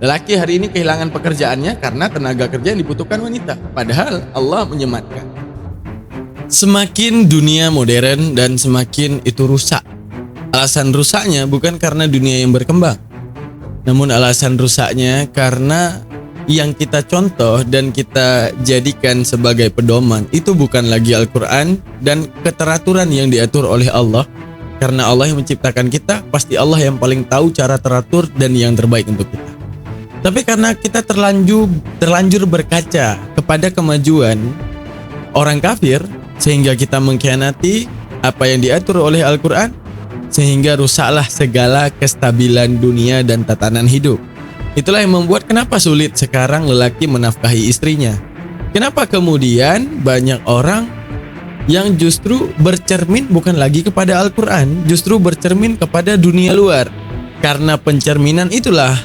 Lelaki hari ini kehilangan pekerjaannya karena tenaga kerja yang dibutuhkan wanita. Padahal Allah menyematkan. Semakin dunia modern dan semakin itu rusak. Alasan rusaknya bukan karena dunia yang berkembang. Namun alasan rusaknya karena yang kita contoh dan kita jadikan sebagai pedoman itu bukan lagi Al-Quran dan keteraturan yang diatur oleh Allah. Karena Allah yang menciptakan kita, pasti Allah yang paling tahu cara teratur dan yang terbaik untuk kita. Tapi karena kita terlanjur berkaca kepada kemajuan orang kafir, sehingga kita mengkhianati apa yang diatur oleh Al-Quran, sehingga rusaklah segala kestabilan dunia dan tatanan hidup. Itulah yang membuat kenapa sulit sekarang lelaki menafkahi istrinya. Kenapa kemudian banyak orang yang justru bercermin bukan lagi kepada Al-Quran, justru bercermin kepada dunia luar. Karena pencerminan itulah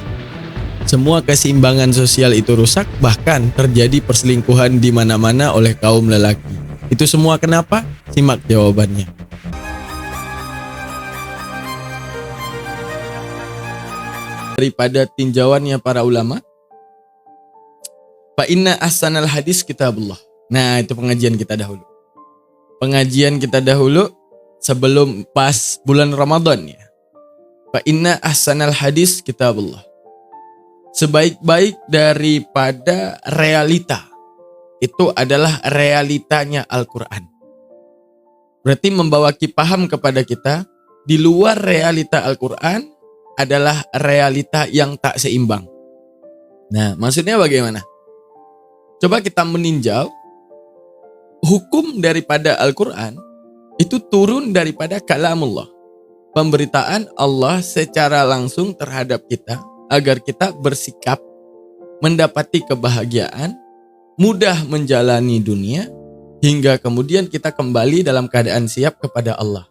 semua keseimbangan sosial itu rusak, bahkan terjadi perselingkuhan di mana-mana oleh kaum lelaki. Itu semua kenapa? Simak jawabannya. Daripada tinjauannya para ulama, fa inna ahsanal hadis kitabullah. Nah, itu pengajian kita dahulu. Pengajian kita dahulu sebelum pas bulan Ramadan ya. Fa inna ahsanal hadis kitabullah. Sebaik-baik daripada realita itu adalah realitanya Al-Quran. Berarti membawa paham kepada kita di luar realita Al-Quran adalah realita yang tak seimbang. Nah, maksudnya bagaimana? Coba kita meninjau hukum daripada Al-Quran itu turun daripada kalamullah. Pemberitaan Allah secara langsung terhadap kita agar kita bersikap, mendapati kebahagiaan, mudah menjalani dunia, hingga kemudian kita kembali dalam keadaan siap kepada Allah.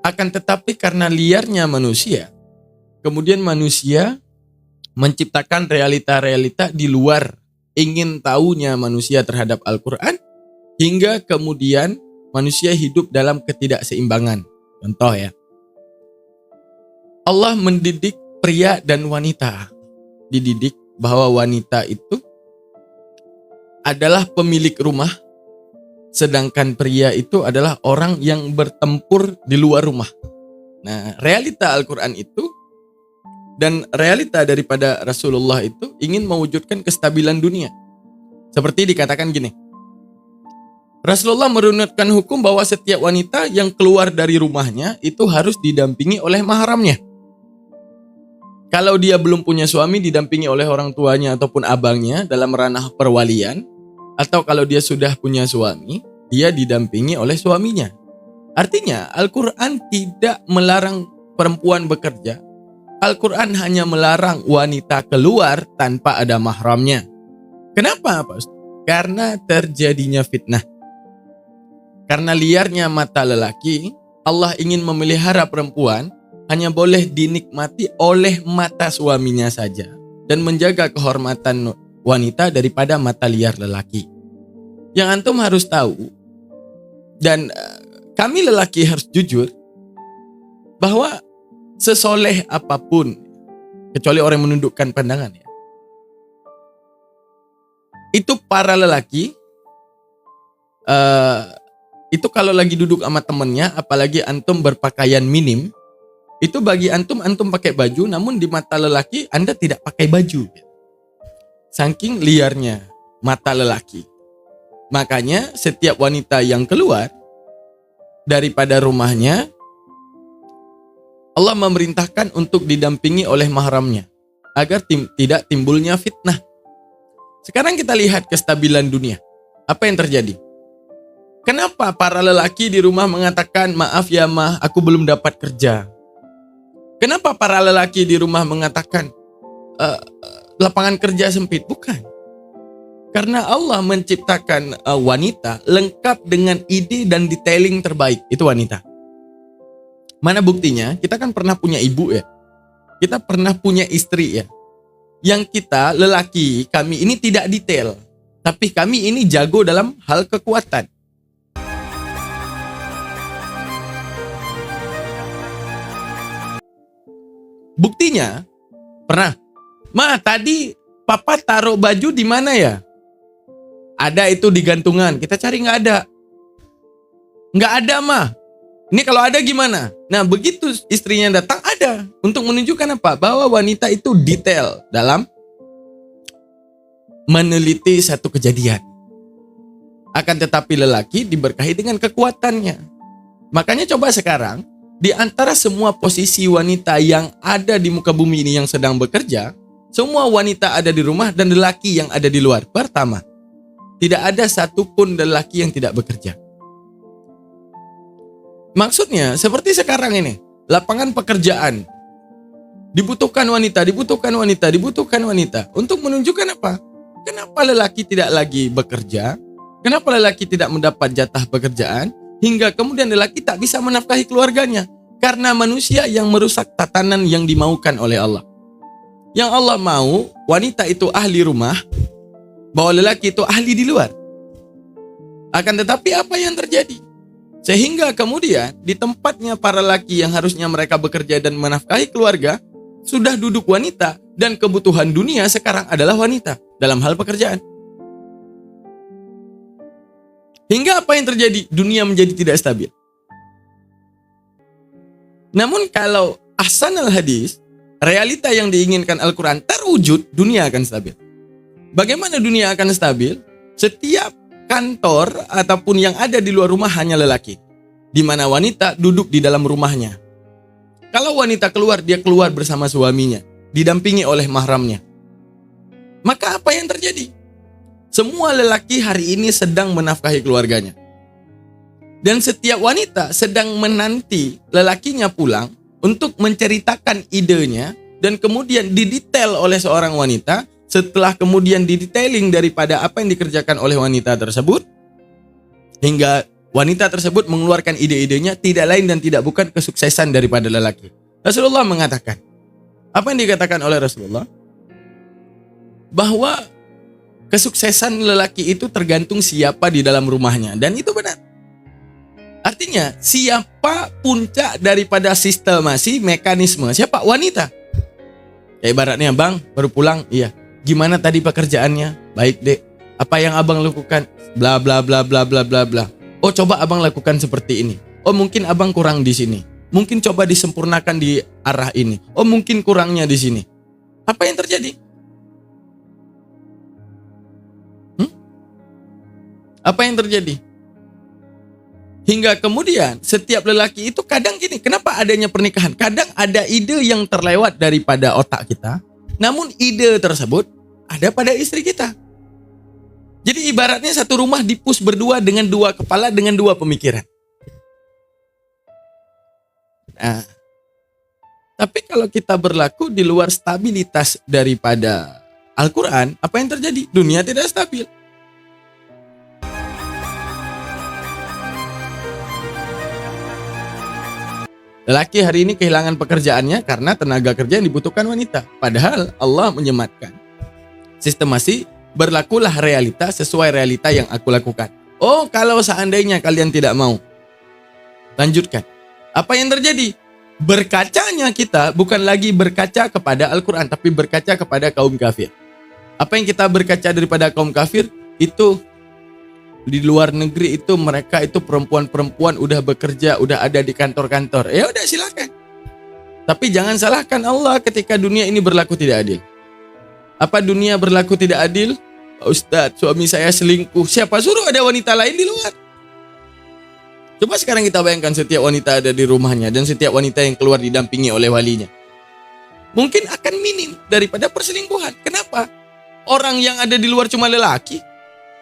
Akan tetapi karena liarnya manusia, kemudian manusia menciptakan realita-realita di luar ingin tahunya manusia terhadap Al-Quran, hingga kemudian manusia hidup dalam ketidakseimbangan. Contoh ya, Allah mendidik pria dan wanita. Dididik bahwa wanita itu adalah pemilik rumah, sedangkan pria itu adalah orang yang bertempur di luar rumah. Nah, realita Al-Quran itu dan realita daripada Rasulullah itu ingin mewujudkan kestabilan dunia. Seperti dikatakan gini, Rasulullah menurunkan hukum bahwa setiap wanita yang keluar dari rumahnya itu harus didampingi oleh mahramnya. Kalau dia belum punya suami, didampingi oleh orang tuanya ataupun abangnya dalam ranah perwalian. Atau kalau dia sudah punya suami, dia didampingi oleh suaminya. Artinya Al-Quran tidak melarang perempuan bekerja. Al-Quran hanya melarang wanita keluar tanpa ada mahramnya. Kenapa, Pak Ustaz? Karena terjadinya fitnah. Karena liarnya mata lelaki, Allah ingin memelihara perempuan hanya boleh dinikmati oleh mata suaminya saja dan menjaga kehormatan wanita daripada mata liar lelaki. Yang antum harus tahu, dan kami lelaki harus jujur, bahwa sesoleh apapun, kecuali orang yang menundukkan pandangan ya, itu para lelaki, itu kalau lagi duduk sama temennya, apalagi antum berpakaian minim, itu bagi antum pakai baju, namun di mata lelaki Anda tidak pakai baju. Saking liarnya mata lelaki. Makanya setiap wanita yang keluar daripada rumahnya, Allah memerintahkan untuk didampingi oleh mahramnya agar tidak timbulnya fitnah. Sekarang kita lihat kestabilan dunia. Apa yang terjadi? Kenapa para lelaki di rumah mengatakan, maaf ya mah, aku belum dapat kerja? Kenapa para lelaki di rumah mengatakan lapangan kerja sempit? Bukan. Karena Allah menciptakan wanita lengkap dengan ide dan detailing terbaik. Itu wanita. Mana buktinya? Kita kan pernah punya ibu ya. Kita pernah punya istri ya. Yang kita lelaki kami ini tidak detail. Tapi kami ini jago dalam hal kekuatan. Buktinya, pernah Ma, tadi papa taruh baju di mana ya? Ada itu di gantungan. Kita cari nggak ada. Nggak ada, Ma. Ini kalau ada gimana? Nah, begitu istrinya datang ada. Untuk menunjukkan apa? Bahwa wanita itu detail dalam meneliti satu kejadian. Akan tetapi lelaki diberkahi dengan kekuatannya. Makanya coba sekarang, di antara semua posisi wanita yang ada di muka bumi ini yang sedang bekerja, semua wanita ada di rumah dan lelaki yang ada di luar. Pertama, tidak ada satupun lelaki yang tidak bekerja. Maksudnya seperti sekarang ini, lapangan pekerjaan. Dibutuhkan wanita, dibutuhkan wanita, dibutuhkan wanita. Untuk menunjukkan apa? Kenapa lelaki tidak lagi bekerja? Kenapa lelaki tidak mendapat jatah pekerjaan? Hingga kemudian lelaki tak bisa menafkahi keluarganya. Karena manusia yang merusak tatanan yang dimaukan oleh Allah. Yang Allah mau, wanita itu ahli rumah, bahwa lelaki itu ahli di luar. Akan tetapi apa yang terjadi? Sehingga kemudian di tempatnya para lelaki yang harusnya mereka bekerja dan menafkahi keluarga, sudah duduk wanita dan kebutuhan dunia sekarang adalah wanita dalam hal pekerjaan. Hingga apa yang terjadi? Dunia menjadi tidak stabil. Namun kalau ahsanal hadis, realita yang diinginkan Al-Quran terwujud, dunia akan stabil. Bagaimana dunia akan stabil? Setiap kantor ataupun yang ada di luar rumah hanya lelaki, di mana wanita duduk di dalam rumahnya. Kalau wanita keluar, dia keluar bersama suaminya, didampingi oleh mahramnya. Maka apa yang terjadi? Semua lelaki hari ini sedang menafkahi keluarganya. Dan setiap wanita sedang menanti lelakinya pulang untuk menceritakan idenya dan kemudian didetail oleh seorang wanita. Setelah kemudian didetailing daripada apa yang dikerjakan oleh wanita tersebut, hingga wanita tersebut mengeluarkan ide-idenya, tidak lain dan tidak bukan kesuksesan daripada lelaki. Rasulullah mengatakan, apa yang dikatakan oleh Rasulullah? Bahwa kesuksesan lelaki itu tergantung siapa di dalam rumahnya. Dan itu benar. Artinya, siapa puncak daripada sistemasi mekanisme? Siapa? Wanita. Ya ibaratnya, bang, baru pulang, iya. Gimana tadi pekerjaannya? Baik, Dek. Apa yang abang lakukan? Bla bla bla bla bla bla bla. Oh, coba abang lakukan seperti ini. Oh, mungkin abang kurang di sini. Mungkin coba disempurnakan di arah ini. Oh, mungkin kurangnya di sini. Apa yang terjadi? Apa yang terjadi? Hingga kemudian setiap lelaki itu kadang gini, kenapa adanya pernikahan? Kadang ada ide yang terlewat daripada otak kita. Namun ide tersebut ada pada istri kita. Jadi ibaratnya satu rumah dipus berdua dengan dua kepala, dengan dua pemikiran. Nah, tapi kalau kita berlaku di luar stabilitas daripada Al-Quran, apa yang terjadi? Dunia tidak stabil. Lelaki hari ini kehilangan pekerjaannya karena tenaga kerja yang dibutuhkan wanita. Padahal Allah menyematkan. Sistemasi, berlakulah realita sesuai realita yang aku lakukan. Oh, kalau seandainya kalian tidak mau. Lanjutkan. Apa yang terjadi? Berkacanya kita bukan lagi berkaca kepada Al-Quran, tapi berkaca kepada kaum kafir. Apa yang kita berkaca daripada kaum kafir? Itu di luar negeri itu mereka itu perempuan-perempuan udah bekerja, udah ada di kantor-kantor. Ya udah silakan. Tapi jangan salahkan Allah ketika dunia ini berlaku tidak adil. Apa dunia berlaku tidak adil? Pak Ustadz, suami saya selingkuh. Siapa suruh ada wanita lain di luar? Coba sekarang kita bayangkan setiap wanita ada di rumahnya dan setiap wanita yang keluar didampingi oleh walinya. Mungkin akan minim daripada perselingkuhan. Kenapa? Orang yang ada di luar cuma lelaki.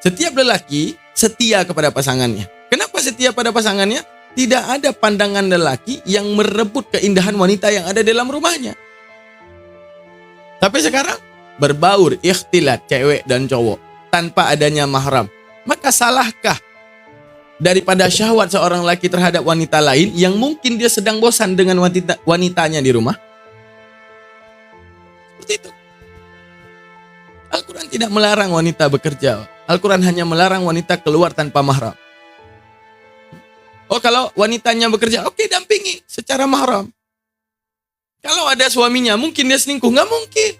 Setiap lelaki setia kepada pasangannya. Kenapa setia pada pasangannya? Tidak ada pandangan lelaki yang merebut keindahan wanita yang ada dalam rumahnya. Tapi sekarang berbaur, ikhtilat cewek dan cowok tanpa adanya mahram. Maka salahkah daripada syahwat seorang laki terhadap wanita lain yang mungkin dia sedang bosan dengan wanitanya di rumah? Seperti itu. Al-Quran tidak melarang wanita bekerja. Al-Quran hanya melarang wanita keluar tanpa mahram. Oh, kalau wanitanya bekerja, oke, dampingi secara mahram. Kalau ada suaminya, mungkin dia selingkuh? Nggak mungkin.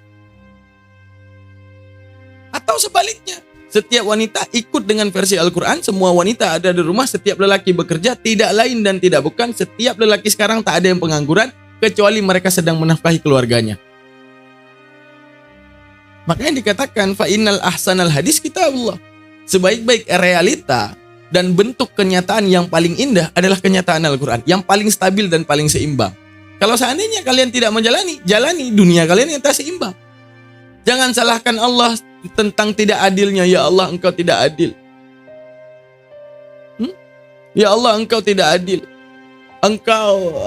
Atau sebaliknya, setiap wanita ikut dengan versi Al-Quran, semua wanita ada di rumah, setiap lelaki bekerja, tidak lain dan tidak bukan, setiap lelaki sekarang tak ada yang pengangguran, kecuali mereka sedang menafkahi keluarganya. Makanya dikatakan, fa'innal ahsanal hadis kitabullah. Sebaik-baik realita dan bentuk kenyataan yang paling indah adalah kenyataan Al-Quran, yang paling stabil dan paling seimbang. Kalau seandainya kalian tidak menjalani, jalani dunia kalian yang tak seimbang. Jangan salahkan Allah tentang tidak adilnya. Ya Allah, engkau tidak adil. Ya Allah, engkau tidak adil. Engkau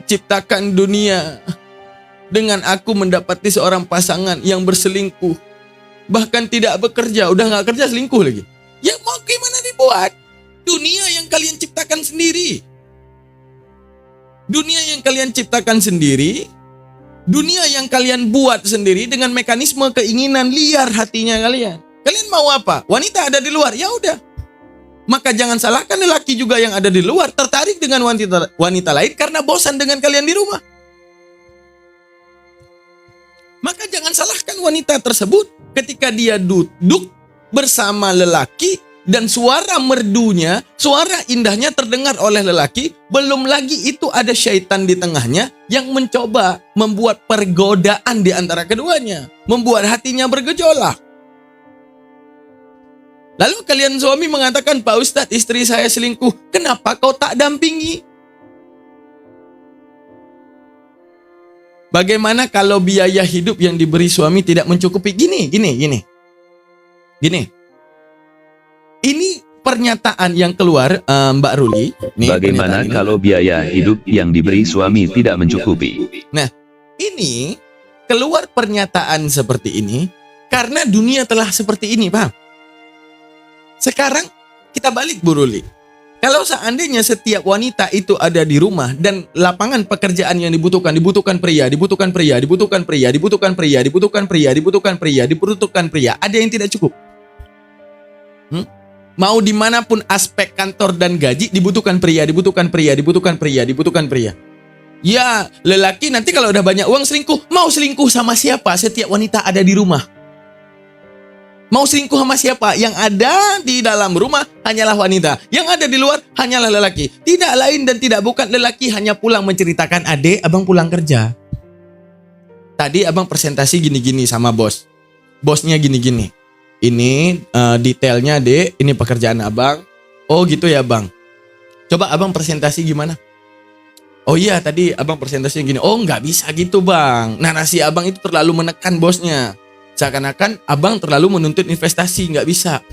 ciptakan dunia dengan aku mendapati seorang pasangan yang berselingkuh, bahkan tidak bekerja, udah gak kerja selingkuh lagi. Ya mau gimana dibuat? Dunia yang kalian ciptakan sendiri. Dunia yang kalian ciptakan sendiri, dunia yang kalian buat sendiri dengan mekanisme keinginan liar hatinya kalian. Kalian mau apa? Wanita ada di luar, ya udah. Maka jangan salahkan lelaki juga yang ada di luar tertarik dengan wanita lain karena bosan dengan kalian di rumah. Maka jangan salahkan wanita tersebut ketika dia duduk bersama lelaki dan suara merdunya, suara indahnya terdengar oleh lelaki. Belum lagi itu ada syaitan di tengahnya yang mencoba membuat pergodaan di antara keduanya, membuat hatinya bergejolak. Lalu kalian suami mengatakan, Pak Ustadz, istri saya selingkuh, kenapa kau tak dampingi? Bagaimana kalau biaya hidup yang diberi suami tidak mencukupi? Gini. Ini pernyataan yang keluar, Mbak Ruli. Bagaimana kalau biaya hidup yang diberi suami tidak mencukupi? Nah, ini keluar pernyataan seperti ini karena dunia telah seperti ini, paham? Sekarang kita balik, Bu Ruli. Kalau seandainya setiap wanita itu ada di rumah dan lapangan pekerjaan yang dibutuhkan pria, ada yang tidak cukup. Mau dimanapun aspek kantor dan gaji dibutuhkan pria. Ya, lelaki nanti kalau udah banyak uang selingkuh. Mau selingkuh sama siapa? Setiap wanita ada di rumah. Mau selingkuh sama siapa? Yang ada di dalam rumah hanyalah wanita. Yang ada di luar hanyalah lelaki. Tidak lain dan tidak bukan, lelaki hanya pulang menceritakan, adek, abang pulang kerja. Tadi abang presentasi gini-gini sama bos. Bosnya gini-gini. Ini detailnya, dek, ini pekerjaan abang. Oh gitu ya bang. Coba abang presentasi gimana? Oh iya, tadi abang presentasi gini. Oh nggak bisa gitu bang. Narasi abang itu terlalu menekan bosnya. Seakan-akan abang terlalu menuntut investasi, nggak bisa.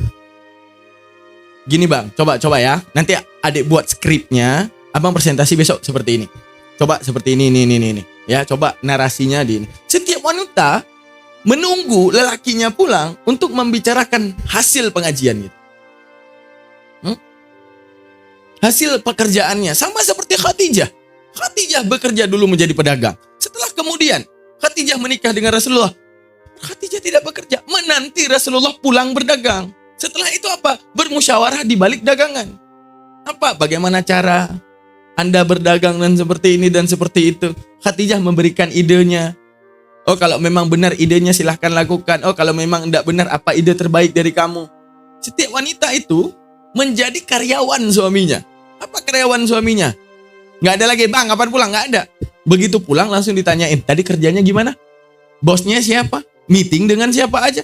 Gini bang, coba ya. Nanti adik buat skripnya, abang presentasi besok seperti ini. Coba seperti ini. Ya, coba narasinya di ini. Setiap wanita menunggu lelakinya pulang untuk membicarakan hasil pengajian gitu. Hasil pekerjaannya sama seperti Khadijah. Khadijah bekerja dulu menjadi pedagang. Setelah kemudian Khadijah menikah dengan Rasulullah, Khadijah tidak bekerja, menanti Rasulullah pulang berdagang. Setelah itu apa? Bermusyawarah di balik dagangan. Apa? Bagaimana cara Anda berdagang dan seperti ini dan seperti itu? Khadijah memberikan idenya. Oh kalau memang benar idenya silahkan lakukan. Oh kalau memang tidak benar, apa ide terbaik dari kamu? Setiap wanita itu menjadi karyawan suaminya. Apa karyawan suaminya? Nggak ada lagi, bang kapan pulang? Nggak ada. Begitu pulang langsung ditanyain, tadi kerjanya gimana? Bosnya siapa? Meeting dengan siapa aja?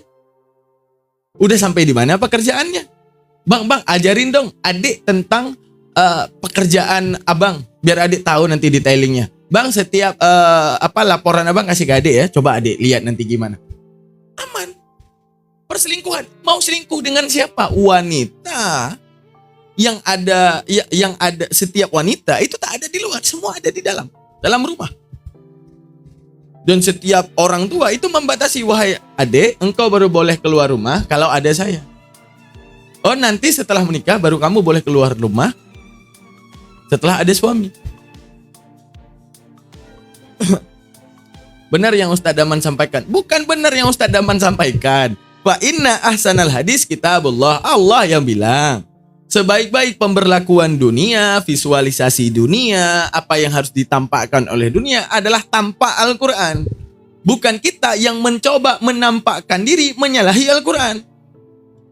Udah sampai di mana pekerjaannya? Bang ajarin dong adik tentang pekerjaan abang, biar adik tahu nanti detailingnya. Bang setiap laporan abang kasih ke adik ya. Coba adik lihat nanti gimana. Aman. Perselingkuhan. Mau selingkuh dengan siapa? Wanita yang ada setiap wanita itu tak ada di luar, semua ada di dalam rumah. Dan setiap orang tua itu membatasi, wahai adik, engkau baru boleh keluar rumah kalau ada saya. Oh nanti setelah menikah baru kamu boleh keluar rumah setelah ada suami. Benar yang Ustadz Daman sampaikan? Bukan benar yang Ustadz Daman sampaikan. Fa inna ahsanal hadis kitabullah. Allah yang bilang, sebaik-baik pemberlakuan dunia, visualisasi dunia, apa yang harus ditampakkan oleh dunia adalah tanpa Al-Quran. Bukan kita yang mencoba menampakkan diri menyalahi Al-Quran.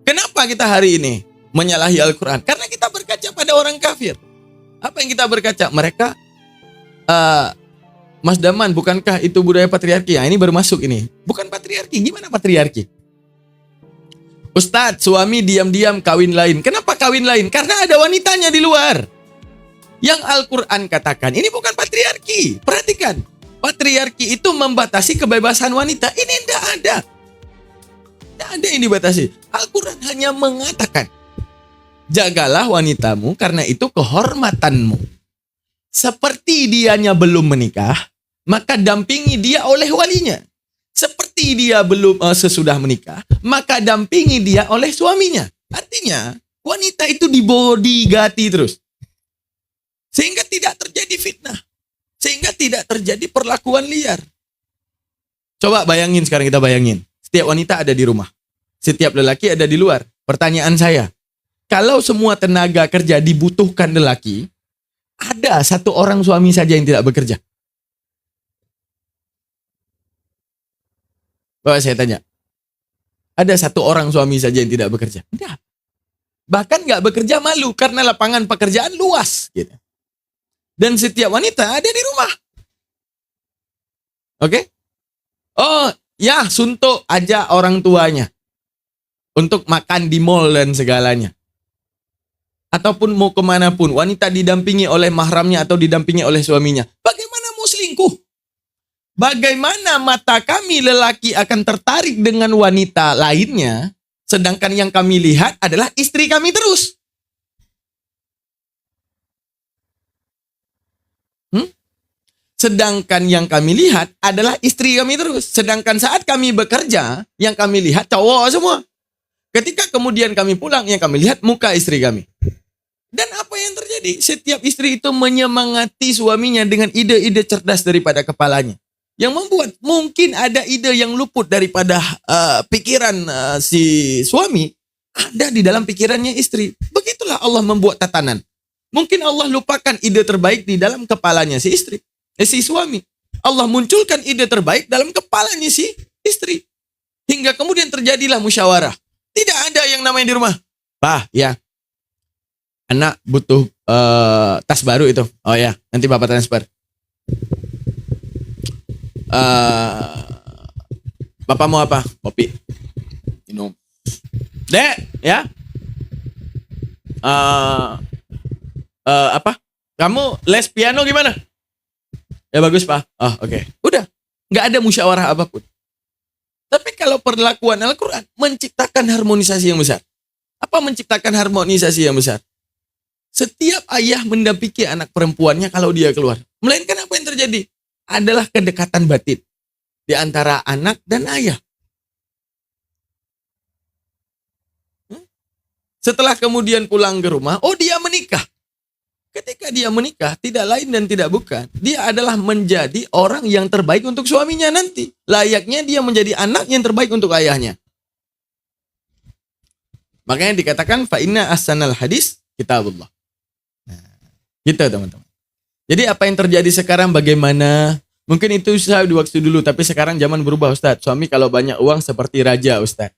Kenapa kita hari ini menyalahi Al-Quran? Karena kita berkaca pada orang kafir. Apa yang kita berkaca? Mereka, Mas Daman, bukankah itu budaya patriarki? Ini baru masuk ini. Bukan patriarki, gimana patriarki? Ustadz, suami diam-diam kawin lain. Kenapa kawin lain? Karena ada wanitanya di luar. Yang Al-Quran katakan, ini bukan patriarki. Perhatikan, patriarki itu membatasi kebebasan wanita. Ini tidak ada. Tidak ada yang dibatasi. Al-Quran hanya mengatakan, jagalah wanitamu karena itu kehormatanmu. Seperti dianya belum menikah, maka dampingi dia oleh walinya. Seperti dia belum sesudah menikah, maka dampingi dia oleh suaminya. Artinya, wanita itu dibodigati terus. Sehingga tidak terjadi fitnah. Sehingga tidak terjadi perlakuan liar. Coba bayangin sekarang, kita bayangin. Setiap wanita ada di rumah. Setiap lelaki ada di luar. Pertanyaan saya, kalau semua tenaga kerja dibutuhkan lelaki, ada satu orang suami saja yang tidak bekerja. Coba saya tanya, ada satu orang suami saja yang tidak bekerja? Tidak. Bahkan nggak bekerja malu karena lapangan pekerjaan luas. Gitu. Dan setiap wanita ada di rumah. Oke? Oh, ya suntuk aja orang tuanya. Untuk makan di mall dan segalanya. Ataupun mau kemanapun, wanita didampingi oleh mahramnya atau didampingi oleh suaminya. Bagaimana mau selingkuh? Bagaimana mata kami lelaki akan tertarik dengan wanita lainnya, sedangkan yang kami lihat adalah istri kami terus? Sedangkan yang kami lihat adalah istri kami terus. Sedangkan saat kami bekerja, yang kami lihat cowok semua. Ketika kemudian kami pulang, yang kami lihat muka istri kami. Dan apa yang terjadi? Setiap istri itu menyemangati suaminya dengan ide-ide cerdas daripada kepalanya. Yang membuat mungkin ada ide yang luput daripada pikiran si suami, ada di dalam pikirannya istri. Begitulah Allah membuat tatanan. Mungkin Allah lupakan ide terbaik di dalam kepalanya si istri. Si suami. Allah munculkan ide terbaik dalam kepalanya si istri. Hingga kemudian terjadilah musyawarah. Tidak ada yang namanya di rumah. Pak, ya. Anak butuh tas baru itu. Oh ya, nanti Bapak transfer. Bapak mau apa? Kopi. Minum. Dek, ya. Apa? Kamu les piano gimana? Ya bagus Pak. Oh oke. Udah. Nggak ada musyawarah apapun. Tapi kalau perlakuan Al-Quran menciptakan harmonisasi yang besar. Apa menciptakan harmonisasi yang besar? Setiap ayah mendampingi anak perempuannya kalau dia keluar. Melainkan apa yang terjadi? Adalah kedekatan batin di antara anak dan ayah. Setelah kemudian pulang ke rumah, oh dia menikah. Ketika dia menikah, tidak lain dan tidak bukan, dia adalah menjadi orang yang terbaik untuk suaminya nanti. Layaknya dia menjadi anak yang terbaik untuk ayahnya. Makanya dikatakan fa inna ahsanal hadis kitabullah. Nah, gitu teman-teman. Jadi apa yang terjadi sekarang bagaimana? Mungkin itu susah di waktu dulu, tapi sekarang zaman berubah Ustadz. Suami kalau banyak uang seperti raja Ustadz.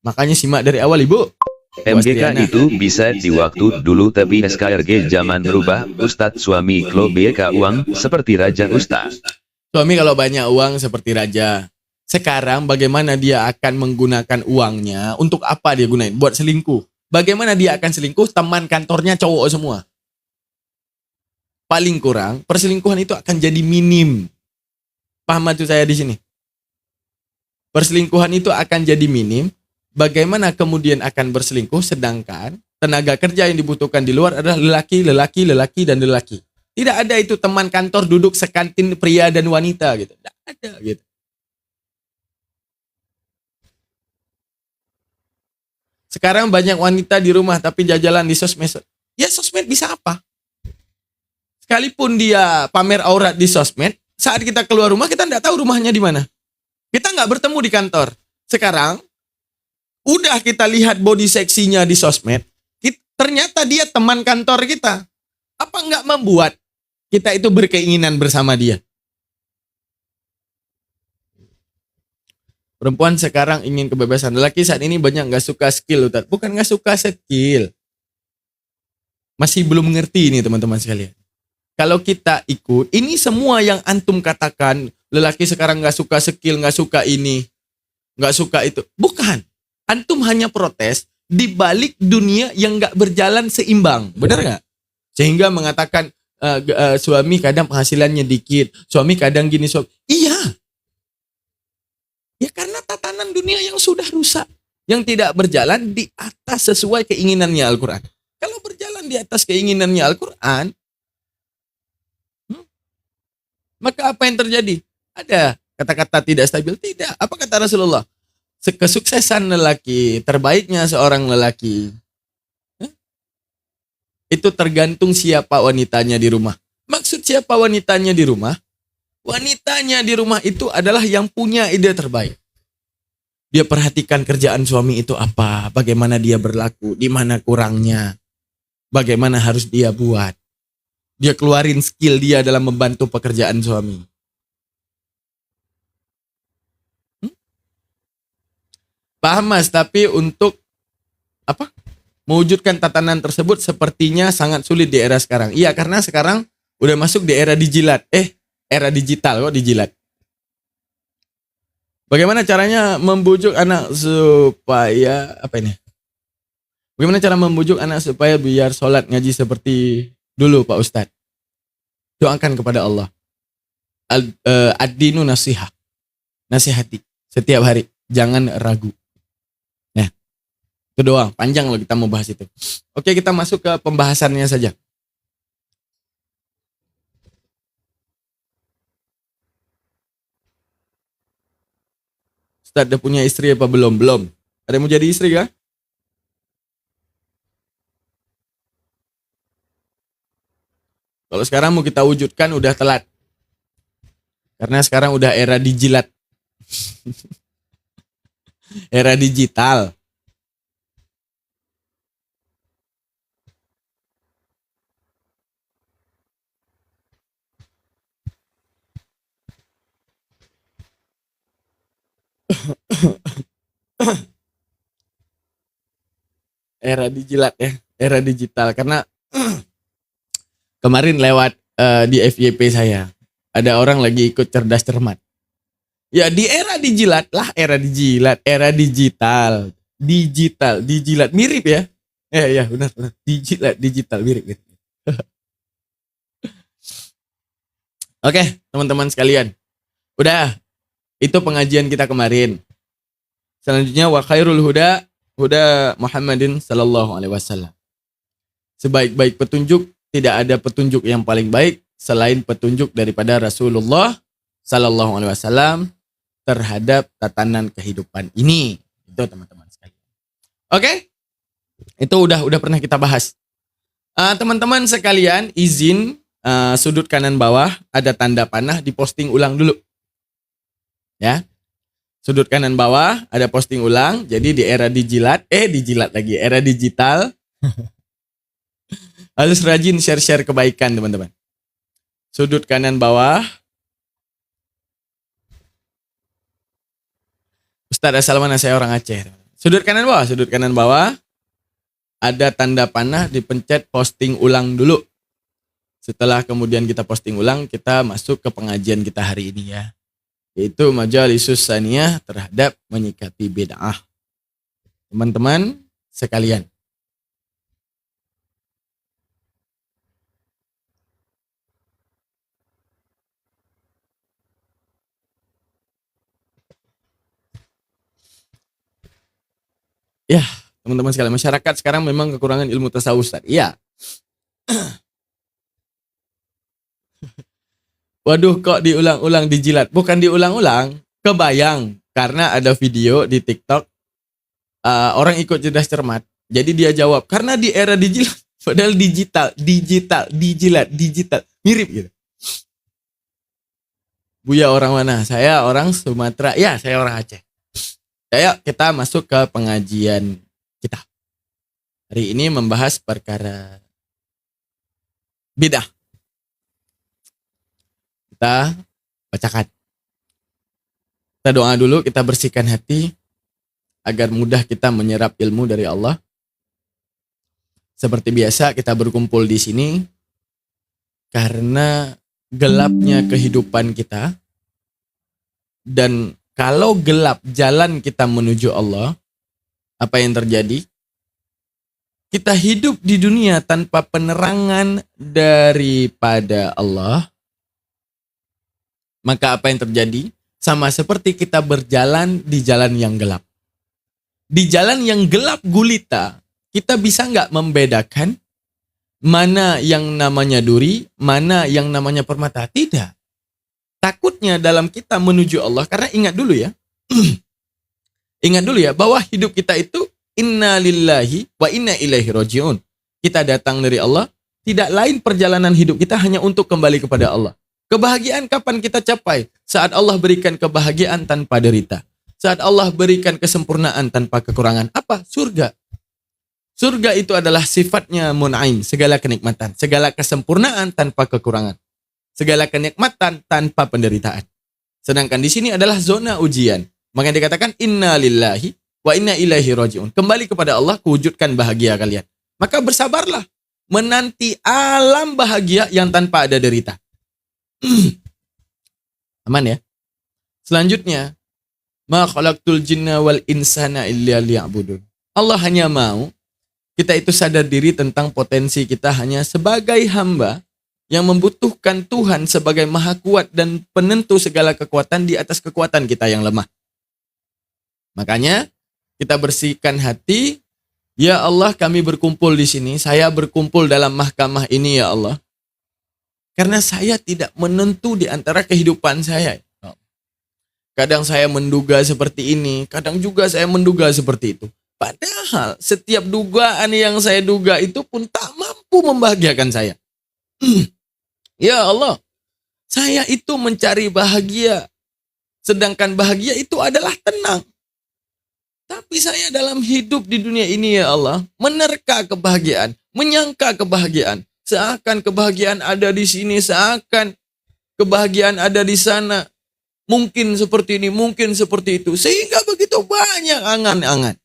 Makanya simak dari awal Ibu. MGK itu bisa di waktu dulu tapi SKRG zaman berubah. Ustadz suami kalau BK uang seperti raja Ustadz. Suami kalau banyak uang seperti raja. Sekarang bagaimana dia akan menggunakan uangnya? Untuk apa dia gunain? Buat selingkuh. Bagaimana dia akan selingkuh? Teman kantornya cowok semua. Paling kurang perselingkuhan itu akan jadi minim. Paham maksud saya di sini? Perselingkuhan itu akan jadi minim. Bagaimana kemudian akan berselingkuh sedangkan tenaga kerja yang dibutuhkan di luar adalah lelaki, dan lelaki. Tidak ada itu teman kantor duduk sekantin pria dan wanita gitu. Tidak ada gitu. Sekarang banyak wanita di rumah tapi jajalan di sosmed. Ya sosmed bisa apa? Sekalipun dia pamer aurat di sosmed, saat kita keluar rumah kita tidak tahu rumahnya di mana. Kita nggak bertemu di kantor. Sekarang udah kita lihat body seksinya di sosmed, ternyata dia teman kantor kita. Apa nggak membuat kita itu berkeinginan bersama dia? Perempuan sekarang ingin kebebasan. Lelaki saat ini banyak nggak suka skill, Ustaz. Bukan nggak suka skill. Masih belum mengerti ini teman-teman sekalian. Kalau kita ikut, ini semua yang antum katakan, lelaki sekarang nggak suka skill, nggak suka ini, nggak suka itu. Bukan. Antum hanya protes di balik dunia yang nggak berjalan seimbang. Benar nggak? Sehingga mengatakan suami kadang penghasilannya dikit, suami kadang gini, suami. Iya. Ya karena tatanan dunia yang sudah rusak. Yang tidak berjalan di atas sesuai keinginannya Al-Quran. Kalau berjalan di atas keinginannya Al-Quran, maka apa yang terjadi? Ada kata-kata tidak stabil? Tidak. Apa kata Rasulullah? Kesuksesan lelaki, terbaiknya seorang lelaki, itu tergantung siapa wanitanya di rumah. Maksud siapa wanitanya di rumah? Wanitanya di rumah itu adalah yang punya ide terbaik. Dia perhatikan kerjaan suami itu apa, bagaimana dia berlaku, di mana kurangnya, bagaimana harus dia buat. Dia keluarin skill dia dalam membantu pekerjaan suami. Paham Mas, tapi untuk apa? Mewujudkan tatanan tersebut sepertinya sangat sulit di era sekarang. Iya, karena sekarang udah masuk di era digital. Era digital kok dijilat. Bagaimana caranya membujuk anak supaya apa ini? Bagaimana cara membujuk anak supaya biar sholat ngaji seperti dulu Pak Ustadz? Doakan kepada Allah. Ad-dinu nasihah. Nasihati setiap hari. Jangan ragu. Nah, itu doang. Panjang loh kita mau bahas itu. Oke, kita masuk ke pembahasannya saja. Ustadz udah punya istri apa belum? Belum. Ada yang mau jadi istri kah? Kalau sekarang mau kita wujudkan udah telat. Karena sekarang udah era digital. Era digital. Era digital ya. Era digital. Karena kemarin lewat di FYP saya. Ada orang lagi ikut cerdas cermat. Ya di era digital lah. Era digital. Era digital. Digital. Mirip ya. Ya benar. Digital mirip. Oke, teman-teman sekalian. Udah, itu pengajian kita kemarin. Selanjutnya wa khairul huda Muhammadin sallallahu alaihi wasallam. Sebaik-baik petunjuk, tidak ada petunjuk yang paling baik selain petunjuk daripada Rasulullah sallallahu alaihi wasallam terhadap tatanan kehidupan ini. Itu teman-teman sekalian. Oke? Itu udah pernah kita bahas. Teman-teman sekalian, izin sudut kanan bawah ada tanda panah, diposting ulang dulu. Ya. Sudut kanan bawah ada posting ulang. Jadi di era era digital. Harus rajin share-share kebaikan, teman-teman. Sudut kanan bawah. Ustadz Assalamualaikum, saya orang Aceh. Sudut kanan bawah ada tanda panah, dipencet posting ulang dulu. Setelah kemudian kita posting ulang, kita masuk ke pengajian kita hari ini ya. Yaitu Majalisus Saniyah terhadap menyikapi bid'ah. Teman-teman sekalian. Ya, teman-teman sekalian, masyarakat sekarang memang kekurangan ilmu tasawuf. Iya. Waduh, kok diulang-ulang dijilat? Bukan diulang-ulang, kebayang karena ada video di TikTok orang ikut cerdas cermat. Jadi dia jawab karena di era digital, padahal digital, mirip gitu. Buya orang mana? Saya orang Sumatera. Ya, saya orang Aceh. Ayo kita masuk ke pengajian kita. Hari ini membahas perkara bidah. Kita bacakan. Kita doa dulu, kita bersihkan hati agar mudah kita menyerap ilmu dari Allah. Seperti biasa kita berkumpul di sini karena gelapnya kehidupan kita. Dan kalau gelap jalan kita menuju Allah, apa yang terjadi? Kita hidup di dunia tanpa penerangan daripada Allah. Maka apa yang terjadi? Sama seperti kita berjalan di jalan yang gelap. Di jalan yang gelap gulita, kita bisa nggak membedakan mana yang namanya duri, mana yang namanya permata? Tidak. Takutnya dalam kita menuju Allah, karena ingat dulu ya, ingat dulu ya, bahwa hidup kita itu inna lillahi wa inna ilaihi rajiun. Kita datang dari Allah, tidak lain perjalanan hidup kita hanya untuk kembali kepada Allah. Kebahagiaan kapan kita capai? Saat Allah berikan kebahagiaan tanpa derita. Saat Allah berikan kesempurnaan tanpa kekurangan. Apa? Surga. Surga itu adalah sifatnya mun'aim, segala kenikmatan, segala kesempurnaan tanpa kekurangan. Segala kenikmatan tanpa penderitaan. Sedangkan di sini adalah zona ujian. Makanya dikatakan inna lillahi wa inna ilaihi rajiun. Kembali kepada Allah, wujudkan bahagia kalian. Maka bersabarlah menanti alam bahagia yang tanpa ada derita. Aman ya? Selanjutnya, ma khalaqtul jinna wal insana illa liya'budun. Allah hanya mau kita itu sadar diri tentang potensi kita hanya sebagai hamba yang membutuhkan Tuhan sebagai maha kuat dan penentu segala kekuatan di atas kekuatan kita yang lemah. Makanya kita bersihkan hati. Ya Allah, kami berkumpul di sini. Saya berkumpul dalam mahkamah ini ya Allah. Karena saya tidak menentu di antara kehidupan saya. Kadang saya menduga seperti ini, kadang juga saya menduga seperti itu. Padahal setiap dugaan yang saya duga itu pun tak mampu membahagiakan saya. Ya Allah, saya itu mencari bahagia. Sedangkan bahagia itu adalah tenang. Tapi saya dalam hidup di dunia ini ya Allah, menerka kebahagiaan, menyangka kebahagiaan. Seakan kebahagiaan ada di sini, seakan kebahagiaan ada di sana. Mungkin seperti ini, mungkin seperti itu. Sehingga begitu banyak angan-angan.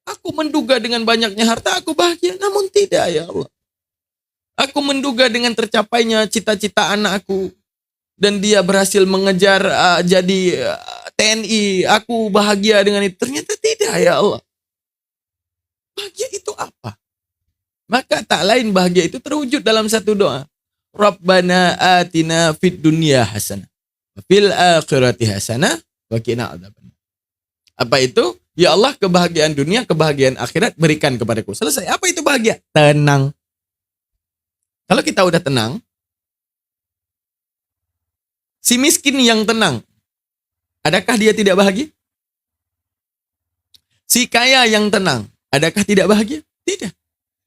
Aku menduga dengan banyaknya harta aku bahagia, namun tidak ya Allah. Aku menduga dengan tercapainya cita-cita anakku dan dia berhasil mengejar jadi TNI, aku bahagia dengan itu. Ternyata tidak ya Allah. Bahagia itu apa? Maka tak lain bahagia itu terwujud dalam satu doa. Rabbana atina fid dunya hasanah, fil akhirati hasanah, wa qina adzabannar. Apa itu? Ya Allah, kebahagiaan dunia, kebahagiaan akhirat berikan kepadaku. Selesai. Apa itu bahagia? Tenang. Kalau kita udah tenang, si miskin yang tenang, adakah dia tidak bahagia? Si kaya yang tenang, adakah tidak bahagia? Tidak.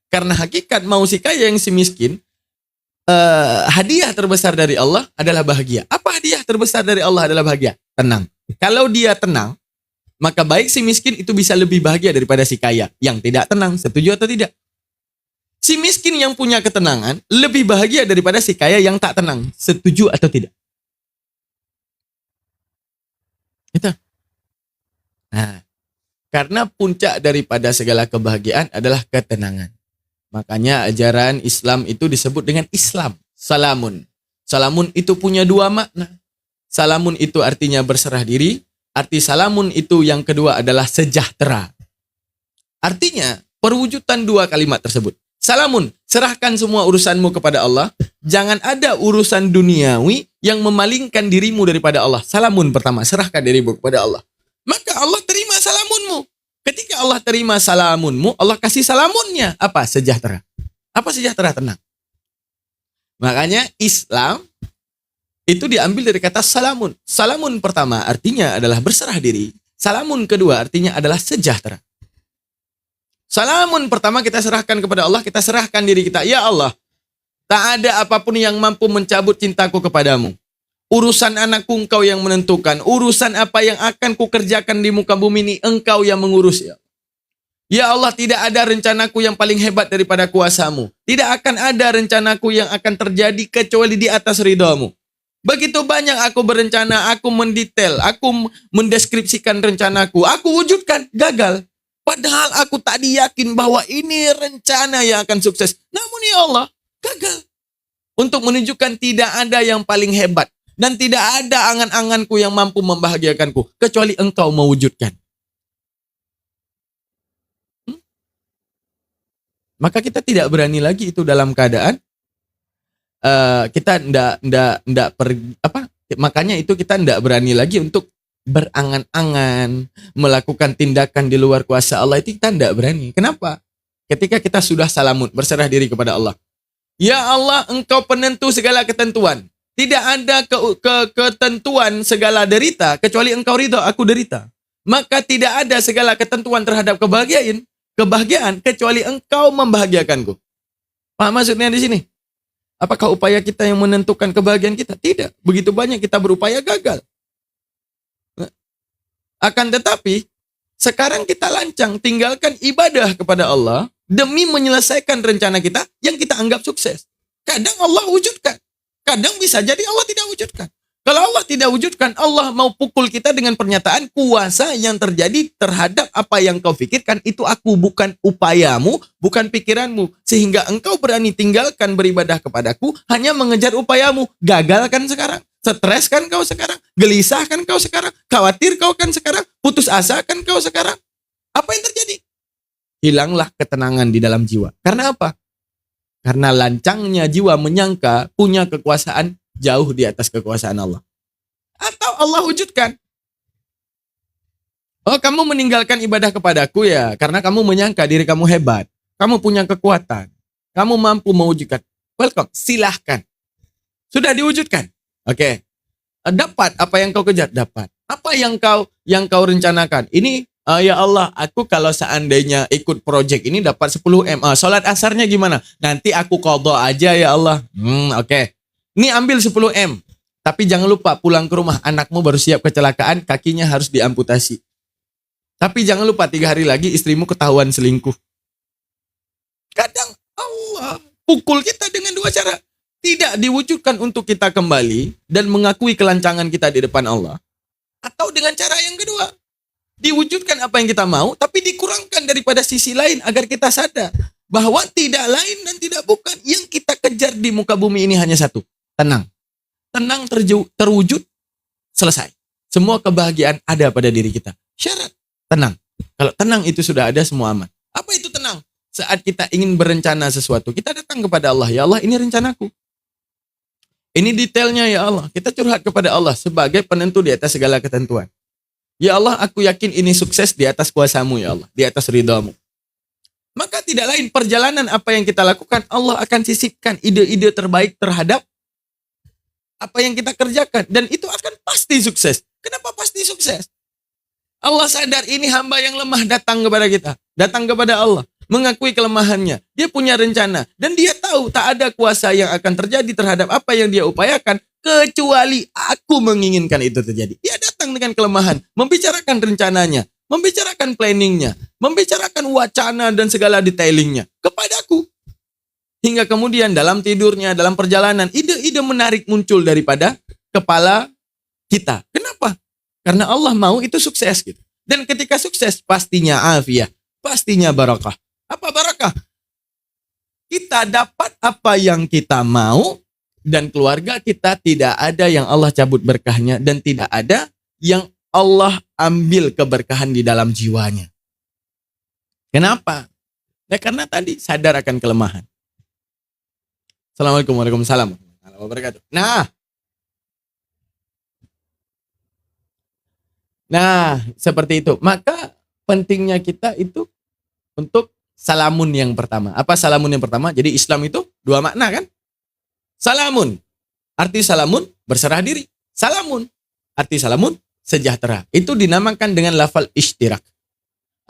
Karena hakikat mau si kaya yang si miskin, hadiah terbesar dari Allah adalah bahagia. Apa hadiah terbesar dari Allah adalah bahagia? Tenang. Kalau dia tenang, maka baik si miskin itu bisa lebih bahagia daripada si kaya yang tidak tenang. Setuju atau tidak? Si miskin yang punya ketenangan lebih bahagia daripada si kaya yang tak tenang. Setuju atau tidak? Itu. Nah, karena puncak daripada segala kebahagiaan adalah ketenangan. Makanya ajaran Islam itu disebut dengan Islam. Salamun. Salamun itu punya dua makna. Salamun itu artinya berserah diri. Arti salamun itu yang kedua adalah sejahtera. Artinya perwujudan dua kalimat tersebut. Salamun, serahkan semua urusanmu kepada Allah. Jangan ada urusan duniawi yang memalingkan dirimu daripada Allah. Salamun pertama, serahkan dirimu kepada Allah. Maka Allah terima salamunmu. Ketika Allah terima salamunmu, Allah kasih salamunnya. Apa? Sejahtera. Apa sejahtera? Tenang. Makanya Islam itu diambil dari kata salamun. Salamun pertama artinya adalah berserah diri. Salamun kedua artinya adalah sejahtera. Salamun pertama kita serahkan kepada Allah, kita serahkan diri kita. Ya Allah, tak ada apapun yang mampu mencabut cintaku kepadamu. Urusan anakku engkau yang menentukan. Urusan apa yang akan kukerjakan di muka bumi ini engkau yang mengurus ya. Ya Allah, tidak ada rencanaku yang paling hebat daripada kuasamu. Tidak akan ada rencanaku yang akan terjadi kecuali di atas ridhamu. Begitu banyak aku berencana, aku mendetail, aku mendeskripsikan rencanaku, aku wujudkan, gagal. Padahal aku tadi yakin bahwa ini rencana yang akan sukses. Namun ya Allah, gagal. Untuk menunjukkan tidak ada yang paling hebat. Dan tidak ada angan-anganku yang mampu membahagiakanku. Kecuali engkau mewujudkan. Maka kita tidak berani lagi itu dalam keadaan kita makanya itu kita ndak berani lagi untuk berangan-angan, melakukan tindakan di luar kuasa Allah, itu kita ndak berani. Kenapa? Ketika kita sudah salamun, berserah diri kepada Allah. Ya Allah, engkau penentu segala ketentuan. Tidak ada ketentuan segala derita, kecuali engkau ridho aku derita. Maka tidak ada segala ketentuan terhadap kebahagiaan, kecuali engkau membahagiakanku. Paham maksudnya di sini? Apakah upaya kita yang menentukan kebahagiaan kita? Tidak. Begitu banyak kita berupaya, gagal. Akan tetapi, sekarang kita lancang, tinggalkan ibadah kepada Allah demi menyelesaikan rencana kita yang kita anggap sukses. Kadang Allah wujudkan. Kadang bisa jadi Allah tidak wujudkan. Kalau Allah tidak wujudkan, Allah mau pukul kita dengan pernyataan kuasa yang terjadi terhadap apa yang kau pikirkan itu aku, bukan upayamu, bukan pikiranmu. Sehingga engkau berani tinggalkan beribadah kepadaku hanya mengejar upayamu. Gagal kan sekarang? Stres kan kau sekarang? Gelisah kan kau sekarang? Khawatir kau kan sekarang? Putus asa kan kau sekarang? Apa yang terjadi? Hilanglah ketenangan di dalam jiwa. Karena apa? Karena lancangnya jiwa menyangka punya kekuasaan jauh di atas kekuasaan Allah. Atau Allah wujudkan. Oh, kamu meninggalkan ibadah kepadaku ya, karena kamu menyangka diri kamu hebat. Kamu punya kekuatan. Kamu mampu mewujudkan. Welcome, silahkan. Sudah diwujudkan. Oke. Dapat apa yang kau kejar? Dapat. Apa yang kau rencanakan? Ini, ya Allah, aku kalau seandainya ikut project ini dapat 10 M. Sholat asarnya gimana? Nanti aku qadha aja ya Allah. Oke. Ini ambil 10 M. Tapi jangan lupa pulang ke rumah, anakmu baru siap kecelakaan, kakinya harus diamputasi. Tapi jangan lupa 3 hari lagi istrimu ketahuan selingkuh. Kadang Allah pukul kita dengan 2 cara. Tidak diwujudkan untuk kita kembali dan mengakui kelancangan kita di depan Allah. Atau dengan cara yang kedua. Diwujudkan apa yang kita mau, tapi dikurangkan daripada sisi lain agar kita sadar bahwa tidak lain dan tidak bukan. Yang kita kejar di muka bumi ini hanya satu. Tenang. Tenang terwujud, selesai. Semua kebahagiaan ada pada diri kita. Syarat, tenang. Kalau tenang itu sudah ada, semua aman. Apa itu tenang? Saat kita ingin berencana sesuatu, kita datang kepada Allah. Ya Allah, ini rencanaku. Ini detailnya ya Allah. Kita curhat kepada Allah sebagai penentu di atas segala ketentuan. Ya Allah, aku yakin ini sukses di atas kuasamu ya Allah. Di atas ridhamu. Maka tidak lain perjalanan apa yang kita lakukan, Allah akan sisipkan ide-ide terbaik terhadap apa yang kita kerjakan. Dan itu akan pasti sukses. Kenapa pasti sukses? Allah sadar ini hamba yang lemah datang kepada kita. Datang kepada Allah. Mengakui kelemahannya. Dia punya rencana. Dan dia tahu tak ada kuasa yang akan terjadi terhadap apa yang dia upayakan. Kecuali aku menginginkan itu terjadi. Dia datang dengan kelemahan. Membicarakan rencananya. Membicarakan planningnya. Membicarakan wacana dan segala detailingnya. Kepadaku. Hingga kemudian dalam tidurnya, dalam perjalanan, ide-ide menarik muncul daripada kepala kita. Kenapa? Karena Allah mau itu sukses gitu. Dan ketika sukses, pastinya afiah, pastinya barakah. Apa barakah? Kita dapat apa yang kita mau, dan keluarga kita tidak ada yang Allah cabut berkahnya, dan tidak ada yang Allah ambil keberkahan di dalam jiwanya. Kenapa? Ya karena tadi sadar akan kelemahan. Assalamualaikum warahmatullahi wabarakatuh. Nah, seperti itu. Maka pentingnya kita itu untuk salamun yang pertama. Apa salamun yang pertama? Jadi Islam itu 2 makna kan? Salamun. Arti salamun, berserah diri. Salamun. Arti salamun, sejahtera. Itu dinamakan dengan lafal ishtirak.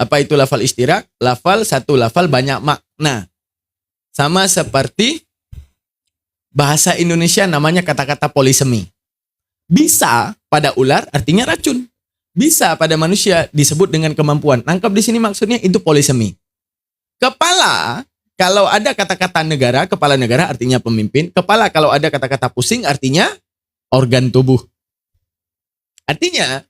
Apa itu lafal ishtirak? Lafal satu lafal banyak makna. Sama seperti bahasa Indonesia namanya kata-kata polisemi. Bisa pada ular artinya racun. Bisa pada manusia disebut dengan kemampuan. Nangkap di sini maksudnya itu polisemi. Kepala, kalau ada kata-kata negara, kepala negara artinya pemimpin. Kepala kalau ada kata-kata pusing artinya organ tubuh. Artinya,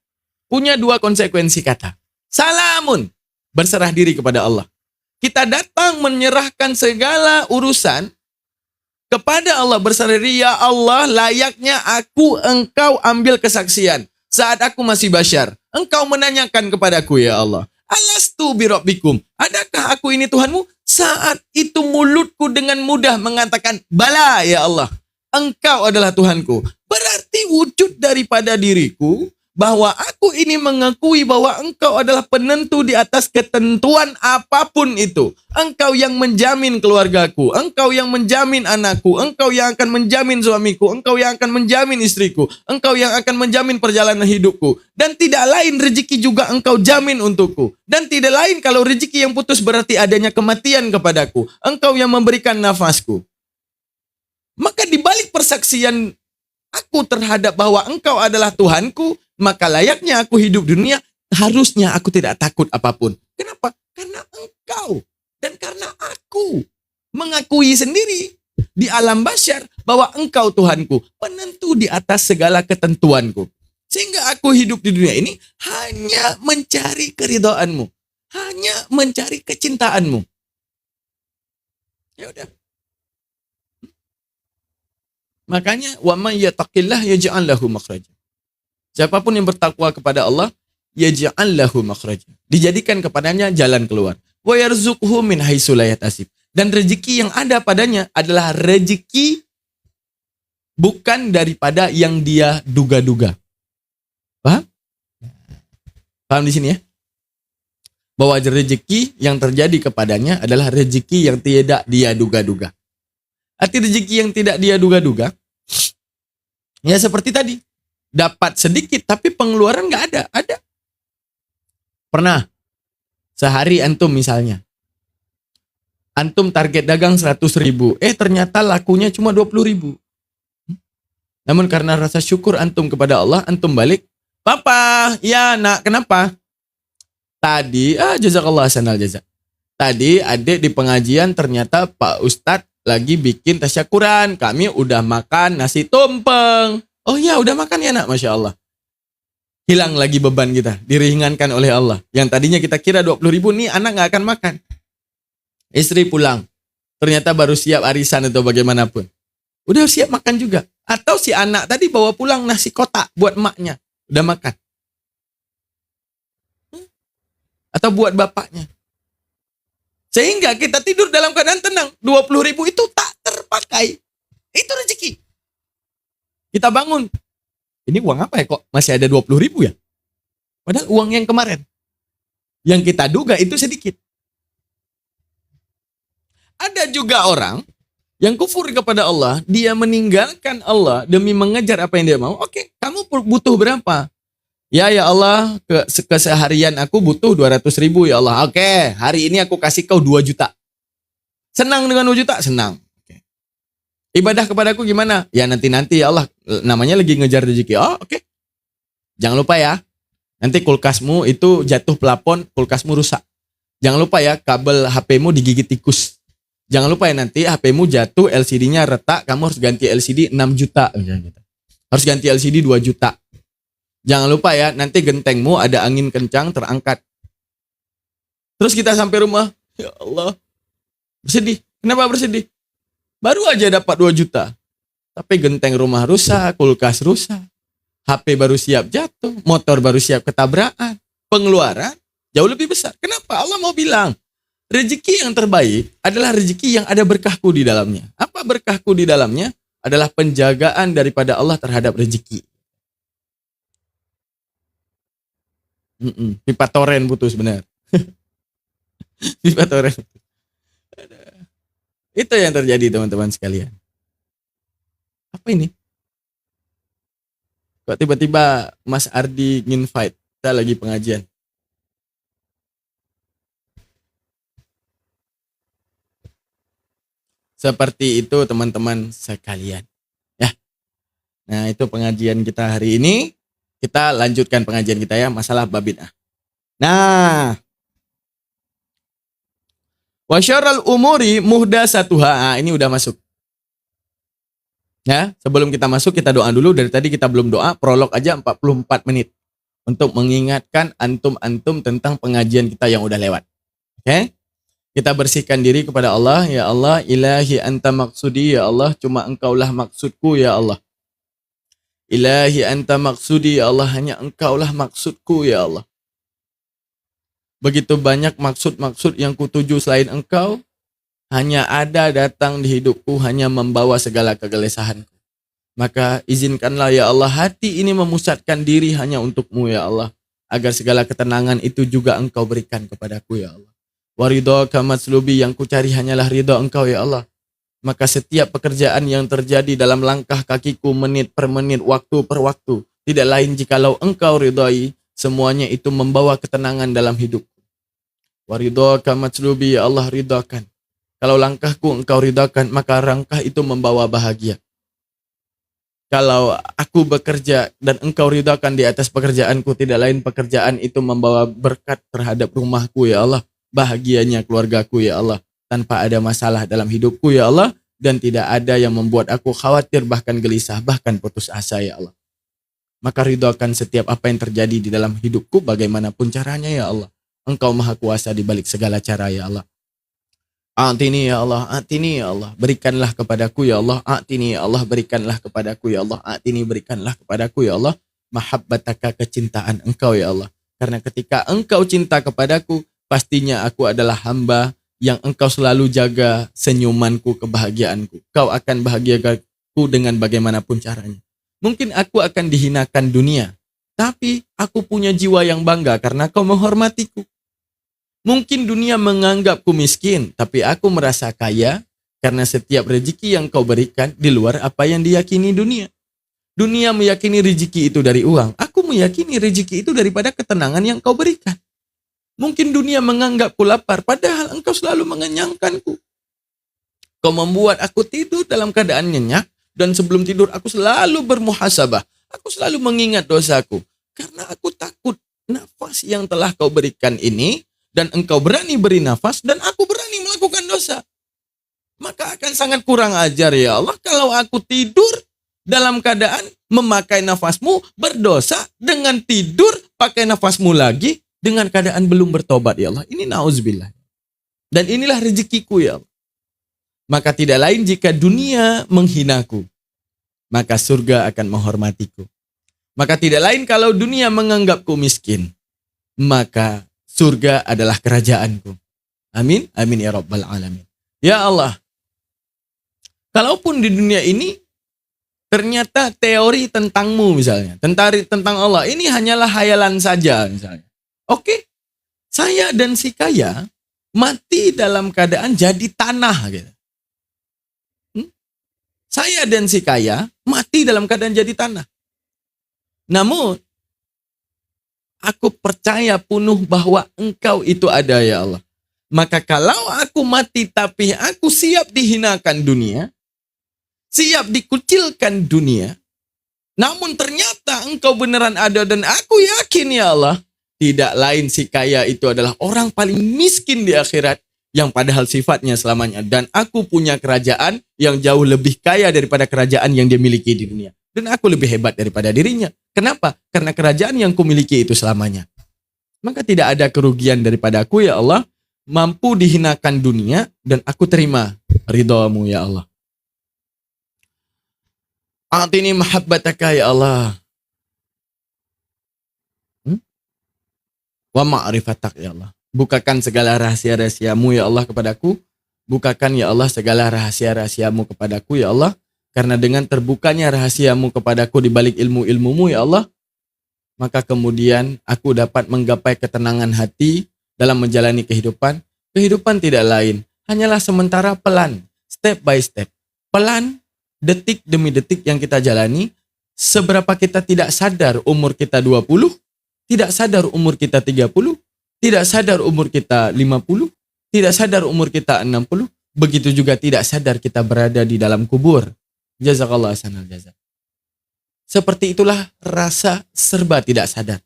punya dua konsekuensi kata. Salamun, berserah diri kepada Allah. Kita datang menyerahkan segala urusan kepada Allah, berserah diri, ya Allah, layaknya engkau ambil kesaksian. Saat aku masih basyar, engkau menanyakan kepadaku, ya Allah, alastu birabbikum, adakah aku ini Tuhanmu? Saat itu mulutku dengan mudah mengatakan, bala ya Allah, engkau adalah Tuhanku. Berarti wujud daripada diriku, bahwa aku ini mengakui bahwa engkau adalah penentu di atas ketentuan apapun itu. Engkau yang menjamin keluargaku, engkau yang menjamin anakku, engkau yang akan menjamin suamiku, engkau yang akan menjamin istriku, engkau yang akan menjamin perjalanan hidupku. Dan tidak lain rezeki juga engkau jamin untukku. Dan tidak lain kalau rezeki yang putus berarti adanya kematian kepadaku. Engkau yang memberikan nafasku. Maka di balik persaksian aku terhadap bahwa engkau adalah Tuhanku, maka layaknya aku hidup di dunia, harusnya aku tidak takut apapun. Kenapa? Karena engkau dan karena aku mengakui sendiri di alam basyar bahwa engkau Tuhanku, penentu di atas segala ketentuanku. Sehingga aku hidup di dunia ini hanya mencari keridhaanmu, hanya mencari kecintaanmu. Ya udah. Makanya wa may yattaqillah yaj'al lahu makhraja. Siapapun yang bertakwa kepada Allah, yaj'al lahu makhraja. Dijadikan kepadanya jalan keluar. Wa yarzuqhu min haitsu la yahtasib. Dan rezeki yang ada padanya adalah rezeki bukan daripada yang dia duga-duga. Paham? Paham di sini ya? Bahwa rezeki yang terjadi kepadanya adalah rezeki yang tidak dia duga-duga. Arti rezeki yang tidak dia duga-duga, ya seperti tadi. Dapat sedikit tapi pengeluaran nggak ada. Ada. Pernah sehari antum misalnya. Antum target dagang 100.000. Ternyata lakunya cuma 20.000. Namun karena rasa syukur antum kepada Allah, antum balik. Papa, ya nak, kenapa? Tadi, jazakallah hasanal jazak. Tadi adik di pengajian ternyata Pak Ustadz lagi bikin tasyakuran. Kami udah makan nasi tumpeng. Oh ya, udah makan ya nak, Masya Allah. Hilang lagi beban kita, diringankan oleh Allah. Yang tadinya kita kira 20.000, nih anak gak akan makan. Istri pulang, ternyata baru siap arisan atau bagaimanapun. Udah siap makan juga. Atau si anak tadi bawa pulang nasi kotak buat emaknya. Udah makan. Atau buat bapaknya. Sehingga kita tidur dalam keadaan tenang. 20.000 itu tak terpakai. Itu rezeki. Kita bangun. Ini uang apa ya kok masih ada 20.000 ya? Padahal uang yang kemarin. Yang kita duga itu sedikit. Ada juga orang yang kufur kepada Allah. Dia meninggalkan Allah demi mengejar apa yang dia mau. Oke, kamu butuh berapa? Ya Allah, keseharian aku butuh 200.000 ya Allah. Oke, hari ini aku kasih kau 2 juta. Senang dengan 2 juta? Senang. Ibadah kepadaku gimana? Ya nanti ya Allah. Namanya lagi ngejar rezeki. Oh oke. Jangan lupa ya. Nanti kulkasmu itu jatuh plafon, kulkasmu rusak. Jangan lupa ya, kabel HP-mu digigit tikus. Jangan lupa ya, nanti HP-mu jatuh, LCD-nya retak, kamu harus ganti LCD 6 juta. Harus ganti LCD 2 juta. Jangan lupa ya, nanti gentengmu ada angin kencang terangkat. Terus kita sampai rumah, ya Allah. Bersedih. Kenapa bersedih? Baru aja dapat 2 juta. Tapi genteng rumah rusak, kulkas rusak. HP baru siap jatuh, motor baru siap ketabrakan. Pengeluaran jauh lebih besar. Kenapa? Allah mau bilang, rezeki yang terbaik adalah rezeki yang ada berkahku di dalamnya. Apa berkahku di dalamnya? Adalah penjagaan daripada Allah terhadap rezeki. Pipa toren putus, benar. Pipa toren. Itu yang terjadi teman-teman sekalian. Apa ini? Kok tiba-tiba Mas Ardi nginvite? Kita lagi pengajian. Seperti itu teman-teman sekalian. Ya. Nah itu pengajian kita hari ini. Kita lanjutkan pengajian kita ya. Masalah bab bid'ah. Nah. Wa syarrul umuri muhdatsatuha. Ini udah masuk. Ya, sebelum kita masuk kita doa dulu. Dari tadi kita belum doa, prolog aja 44 menit untuk mengingatkan antum-antum tentang pengajian kita yang udah lewat. Oke? Kita bersihkan diri kepada Allah. Ya Allah, ilahi anta maksudi. Ya Allah, cuma engkaulah maksudku ya Allah. Ilahi anta maksudi. Ya Allah, hanya engkaulah maksudku ya Allah. Begitu banyak maksud-maksud yang kutuju selain engkau. Hanya ada datang di hidupku, hanya membawa segala kegelisahanku. Maka izinkanlah ya Allah, hati ini memusatkan diri hanya untukmu ya Allah. Agar segala ketenangan itu juga engkau berikan kepadaku ya Allah. Waridhaka matslubi, yang kucari hanyalah ridha engkau ya Allah. Maka setiap pekerjaan yang terjadi dalam langkah kakiku menit per menit, waktu per waktu, tidak lain jikalau engkau ridhai, semuanya itu membawa ketenangan dalam hidupku. Waridhaka matslubi, ya Allah, ridhakan. Kalau langkahku engkau ridhakan, maka langkah itu membawa bahagia. Kalau aku bekerja dan engkau ridhakan di atas pekerjaanku, tidak lain pekerjaan itu membawa berkat terhadap rumahku ya Allah. Bahagianya keluargaku ya Allah. Tanpa ada masalah dalam hidupku ya Allah. Dan tidak ada yang membuat aku khawatir, bahkan gelisah, bahkan putus asa ya Allah. Maka ridhakan setiap apa yang terjadi di dalam hidupku, bagaimanapun caranya ya Allah. Engkau maha kuasa di balik segala cara ya Allah. A'tini ya Allah, a'tini ya Allah, berikanlah kepadaku ya Allah, a'tini ya Allah, berikanlah kepadaku ya Allah, a'tini, berikanlah kepadaku ya Allah, mahabbataka, kecintaan engkau ya Allah. Karena ketika engkau cinta kepadaku, pastinya aku adalah hamba yang engkau selalu jaga senyumanku, kebahagiaanku. Kau akan bahagiaku dengan bagaimanapun caranya. Mungkin aku akan dihinakan dunia, tapi aku punya jiwa yang bangga karena kau menghormatiku. Mungkin dunia menganggapku miskin, tapi aku merasa kaya karena setiap rezeki yang kau berikan di luar apa yang diyakini dunia. Dunia meyakini rezeki itu dari uang. Aku meyakini rezeki itu daripada ketenangan yang kau berikan. Mungkin dunia menganggapku lapar, padahal engkau selalu mengenyangkanku. Kau membuat aku tidur dalam keadaan nyenyak, dan sebelum tidur aku selalu bermuhasabah. Aku selalu mengingat dosaku. Karena aku takut nafas yang telah kau berikan ini, dan engkau berani beri nafas, dan aku berani melakukan dosa. Maka akan sangat kurang ajar ya Allah, kalau aku tidur dalam keadaan memakai nafasmu, berdosa dengan tidur pakai nafasmu lagi, dengan keadaan belum bertobat ya Allah. Ini na'udzubillah. Dan inilah rezekiku ya Allah. Maka tidak lain jika dunia menghinaku, maka surga akan menghormatiku. Maka tidak lain kalau dunia menganggapku miskin, maka surga adalah kerajaanku. Amin, amin ya rabbal alamin. Ya Allah, kalaupun di dunia ini ternyata teori tentangmu misalnya, tentang Allah ini hanyalah hayalan saja misalnya. Oke, saya dan si kaya mati dalam keadaan jadi tanah gitu. Saya dan si kaya mati dalam keadaan jadi tanah. Namun aku percaya penuh bahwa engkau itu ada ya Allah. Maka kalau aku mati tapi aku siap dihinakan dunia, siap dikucilkan dunia, namun ternyata engkau beneran ada dan aku yakin ya Allah, tidak lain si kaya itu adalah orang paling miskin di akhirat yang padahal sifatnya selamanya. Dan aku punya kerajaan yang jauh lebih kaya daripada kerajaan yang dia miliki di dunia. Dan aku lebih hebat daripada dirinya. Kenapa? Karena kerajaan yang kumiliki itu selamanya. Maka tidak ada kerugian daripada aku ya Allah, mampu dihinakan dunia dan aku terima ridhamu ya Allah. A'tini mahabbataka ya Allah. Wa ma'rifatak ya Allah. Bukakan segala rahasia-rahasiamu ya Allah kepadaku. Bukakan ya Allah segala rahasia-rahasiamu kepadaku ya Allah. Karena dengan terbukanya rahasiamu kepadaku di balik ilmu-ilmumu ya Allah, maka kemudian aku dapat menggapai ketenangan hati dalam menjalani kehidupan. Kehidupan tidak lain, hanyalah sementara, pelan, step by step. Pelan, detik demi detik yang kita jalani. Seberapa kita tidak sadar umur kita 20, tidak sadar umur kita 30, tidak sadar umur kita 50, tidak sadar umur kita 60, begitu juga tidak sadar kita berada di dalam kubur. Jazakallah ahsanal jazak. Seperti itulah rasa serba tidak sadar.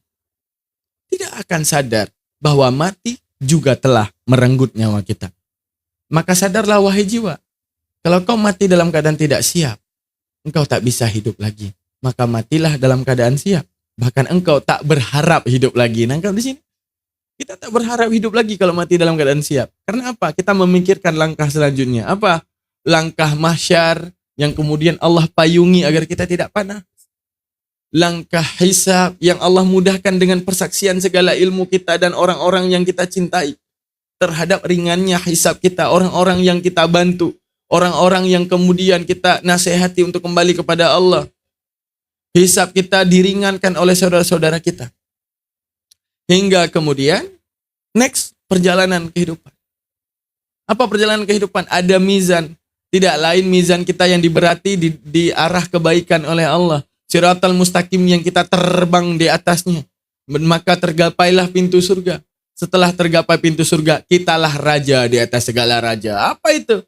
Tidak akan sadar bahwa mati juga telah merenggut nyawa kita. Maka sadarlah wahai jiwa, kalau kau mati dalam keadaan tidak siap, engkau tak bisa hidup lagi. Maka matilah dalam keadaan siap. Bahkan engkau tak berharap hidup lagi. Nah, engkau di sini. Kita tak berharap hidup lagi kalau mati dalam keadaan siap. Karena apa? Kita memikirkan langkah selanjutnya. Apa? Langkah mahsyar yang kemudian Allah payungi agar kita tidak panah. Langkah hisab yang Allah mudahkan dengan persaksian segala ilmu kita dan orang-orang yang kita cintai. Terhadap ringannya hisab kita, orang-orang yang kita bantu. Orang-orang yang kemudian kita nasihati untuk kembali kepada Allah. Hisab kita diringankan oleh saudara-saudara kita. Hingga kemudian, next, perjalanan kehidupan. Apa perjalanan kehidupan? Ada mizan. Tidak lain mizan kita yang diberati di arah kebaikan oleh Allah. Siratal mustaqim yang kita terbang di atasnya. Maka tergapailah pintu surga. Setelah tergapai pintu surga, kitalah raja di atas segala raja. Apa itu?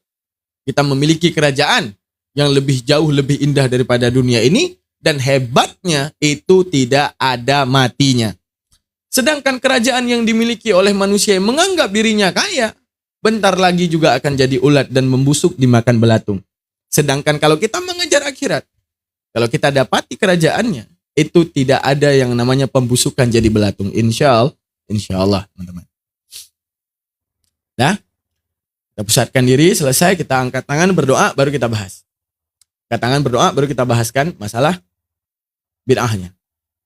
Kita memiliki kerajaan yang lebih jauh, lebih indah daripada dunia ini. Dan hebatnya itu tidak ada matinya. Sedangkan kerajaan yang dimiliki oleh manusia yang menganggap dirinya kaya, bentar lagi juga akan jadi ulat dan membusuk dimakan belatung. Sedangkan kalau kita mengejar akhirat, kalau kita dapati kerajaannya, itu tidak ada yang namanya pembusukan jadi belatung. Insya Allah, teman-teman. Nah, kita pusatkan diri, selesai, kita angkat tangan, berdoa, baru kita bahas. Angkat tangan, berdoa, baru kita bahaskan masalah bid'ahnya.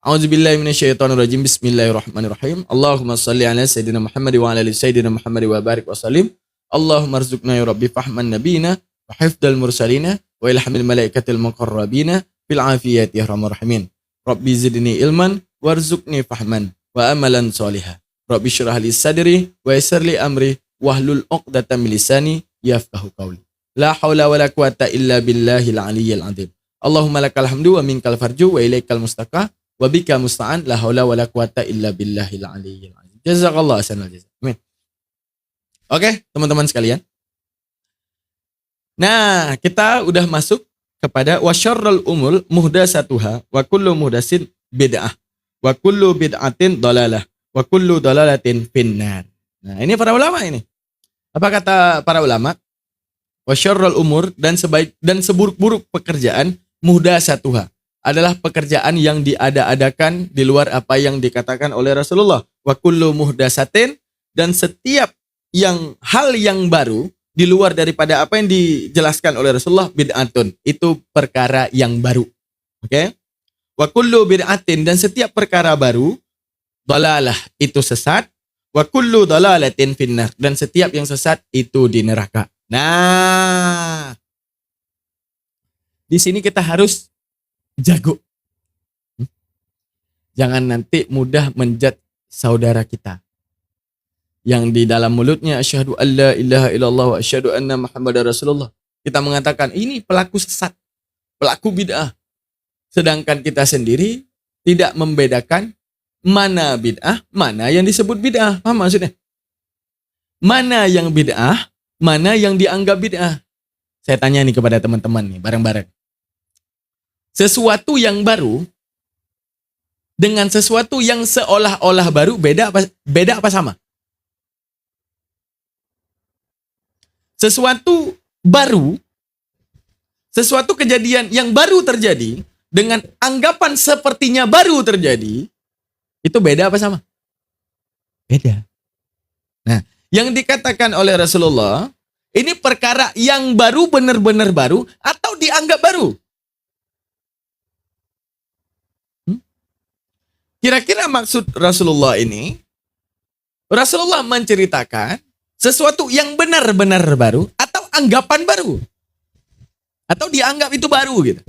A'udzubillahi minasyaitonirrajim. Bismillahirrahmanirrahim. Allahumma shalli ala sayyidina Muhammad wa ala ali sayyidina Muhammad wa barik wa sallim. Allahumma arzuqna ya rabbi fahman nabiyina wa hifdzal mursalina wa ilhamil malaikatil muqarrabina bil afiyati ya rahmanir rahimin. Rabbi zidni ilman warzuqni fahman wa amalan sholiha. Rabbi syrah li sadri wa yassir li amri wahlul 'uqdatam min lisani yafqahu qawli. La haula wala quwata illa billahil aliyyil azim. Allahumma lakal hamdu wa minkal farju wa ilaikal mustaqa wa bika musta'an la haula wala quwata illa billahil aliyyil azim. Jazakallahu ahsanal jazaa. Amin. Oke, teman-teman sekalian. Nah, kita udah masuk kepada wasyarrul umur muhdasatuha wa kullu muhdasin bid'ah wa kullu bid'atin dalalah wa kullu dalalatin finnar. Nah, ini para ulama ini. Apa kata para ulama? Wasyarrul umur dan seburuk-buruk pekerjaan muhdasatuha adalah pekerjaan yang diada-adakan di luar apa yang dikatakan oleh Rasulullah. Wa kullu muhdasatin, dan setiap hal yang baru di luar daripada apa yang dijelaskan oleh Rasulullah, bid'atun, itu perkara yang baru. Oke? Wa kullu bid'atin, dan setiap perkara baru, dalalah, itu sesat. Wa kullu dalalatin finnar, dan setiap yang sesat itu di neraka. Nah, di sini kita harus jago. Jangan nanti mudah menjudge saudara kita yang di dalam mulutnya asyhadu alla ilaha illallah wa asyhadu anna muhammadar rasulullah. Kita mengatakan ini pelaku sesat, pelaku bid'ah. Sedangkan kita sendiri tidak membedakan mana bid'ah, mana yang disebut bid'ah. Paham maksudnya? Mana yang bid'ah, mana yang dianggap bid'ah. Saya tanya nih kepada teman-teman nih, bareng-bareng. Sesuatu yang baru dengan sesuatu yang seolah-olah baru beda apa sama? Sesuatu baru, sesuatu kejadian yang baru terjadi dengan anggapan sepertinya baru terjadi, itu beda apa sama? Beda. Nah, yang dikatakan oleh Rasulullah, ini perkara yang baru, benar-benar baru, atau dianggap baru? Kira-kira maksud Rasulullah ini, Rasulullah menceritakan sesuatu yang benar-benar baru, atau anggapan baru? Atau dianggap itu baru gitu.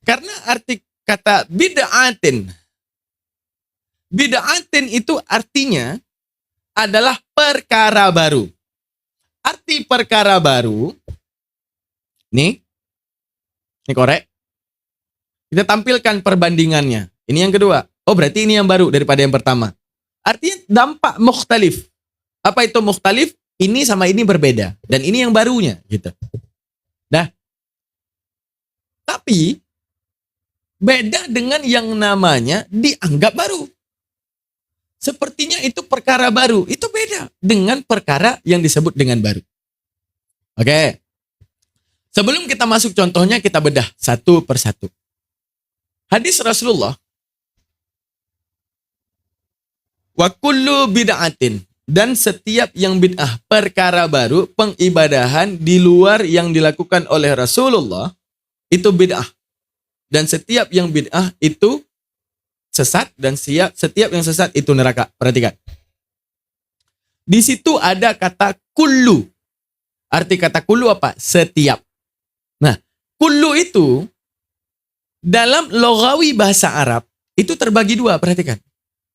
Karena arti kata bid'atin, bid'atin itu artinya adalah perkara baru. Arti perkara baru, nih korek. Kita tampilkan perbandingannya. Ini yang kedua. Oh, berarti ini yang baru daripada yang pertama. Artinya dampak mukhtalif. Apa itu mukhtalif? Ini sama ini berbeda. Dan ini yang barunya gitu. Nah, tapi beda dengan yang namanya dianggap baru. Sepertinya itu perkara baru. Itu beda dengan perkara yang disebut dengan baru. Oke. Sebelum kita masuk contohnya, kita bedah satu persatu. Hadis Rasulullah. Wa kullu bid'atin, dan setiap yang bid'ah, perkara baru, pengibadahan di luar yang dilakukan oleh Rasulullah, itu bid'ah. Dan setiap yang bid'ah itu sesat, dan setiap yang sesat itu neraka. Perhatikan. Di situ ada kata kullu. Arti kata kullu apa? Setiap. Nah, kullu itu dalam logawi bahasa Arab itu terbagi dua, perhatikan.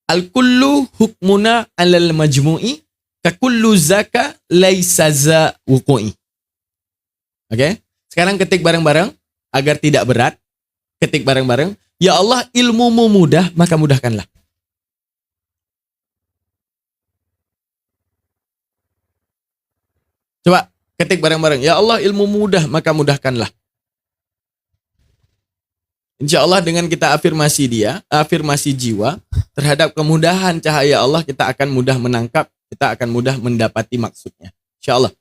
Al-kullu hukmuna alal majmu'i ka kullu zaka laisa za wuqu'i. Oke? Sekarang ketik bareng-bareng agar tidak berat. Ketik bareng-bareng. Ya Allah, ilmumu mudah, maka mudahkanlah. Coba ketik bareng-bareng. Ya Allah, ilmumu mudah, maka mudahkanlah. Insya Allah dengan kita afirmasi jiwa terhadap kemudahan cahaya Allah, kita akan mudah menangkap, kita akan mudah mendapati maksudnya. Insya Allah.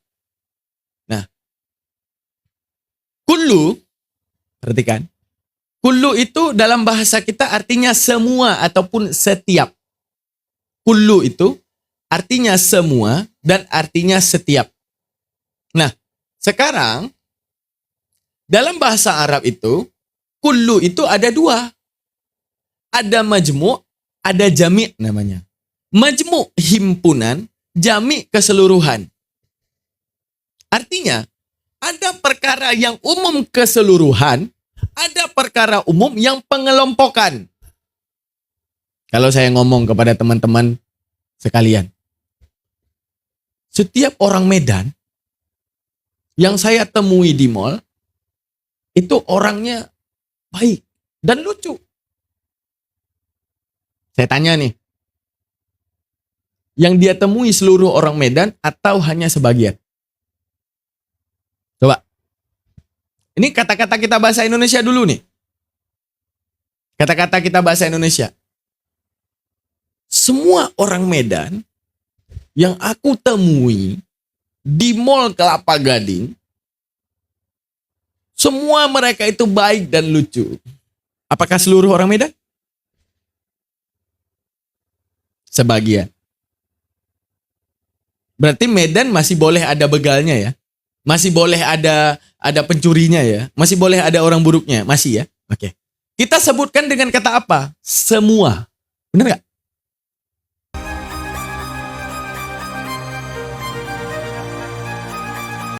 Nah, kullu, perhatikan. Kullu itu dalam bahasa kita artinya semua ataupun setiap. Kullu itu artinya semua dan artinya setiap. Nah, sekarang dalam bahasa Arab itu, kullu itu ada dua. Ada majmu', ada jami' namanya. Majmu' himpunan, jami' keseluruhan. Artinya, ada perkara yang umum keseluruhan, ada perkara umum yang pengelompokan. Kalau saya ngomong kepada teman-teman sekalian, setiap orang Medan yang saya temui di mall, itu orangnya baik dan lucu. Saya tanya nih, yang dia temui seluruh orang Medan atau hanya sebagian? Coba. Ini kata-kata kita bahasa Indonesia dulu nih. Kata-kata kita bahasa Indonesia. Semua orang Medan yang aku temui di Mall Kelapa Gading, semua mereka itu baik dan lucu. Apakah seluruh orang Medan? Sebagian. Berarti Medan masih boleh ada begalnya ya? Masih boleh ada pencurinya ya? Masih boleh ada orang buruknya? Masih ya? Oke. Kita sebutkan dengan kata apa? Semua. Benar nggak?